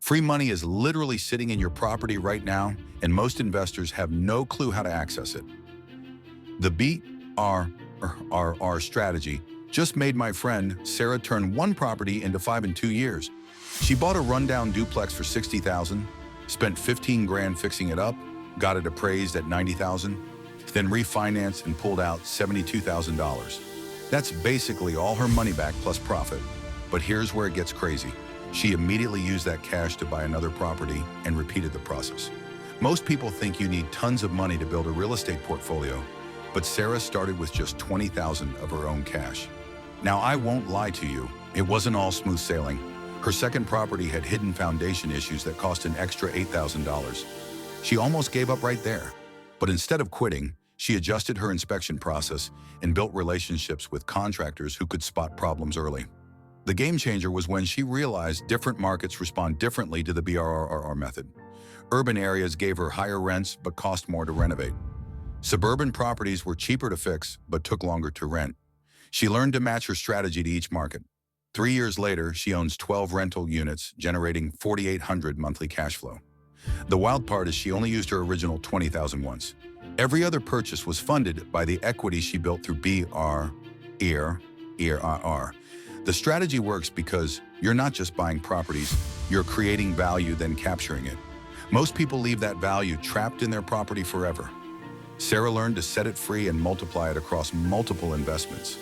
Free money is literally sitting in your property right now, and most investors have no clue how to access it. The BRRRR strategy just made my friend Sarah turn one property into 5 in 2 years. She bought a rundown duplex for $60,000, spent 15 grand fixing it up, got it appraised at $90,000, then refinanced and pulled out $72,000. That's basically all her money back plus profit. But here's where it gets crazy. She immediately used that cash to buy another property and repeated the process. Most people think you need tons of money to build a real estate portfolio, but Sarah started with just $20,000 of her own cash. Now, I won't lie to you, it wasn't all smooth sailing. Her second property had hidden foundation issues that cost an extra $8,000. She almost gave up right there. But instead of quitting, she adjusted her inspection process and built relationships with contractors who could spot problems early. The game changer was when she realized different markets respond differently to the BRRRR method. Urban areas gave her higher rents but cost more to renovate. Suburban properties were cheaper to fix but took longer to rent. She learned to match her strategy to each market. 3 years later, she owns 12 rental units, generating $4,800 monthly cash flow. The wild part is she only used her original $20,000 once. Every other purchase was funded by the equity she built through BRRRR. The strategy works because you're not just buying properties, you're creating value, then capturing it. Most people leave that value trapped in their property forever. Sarah learned to set it free and multiply it across multiple investments.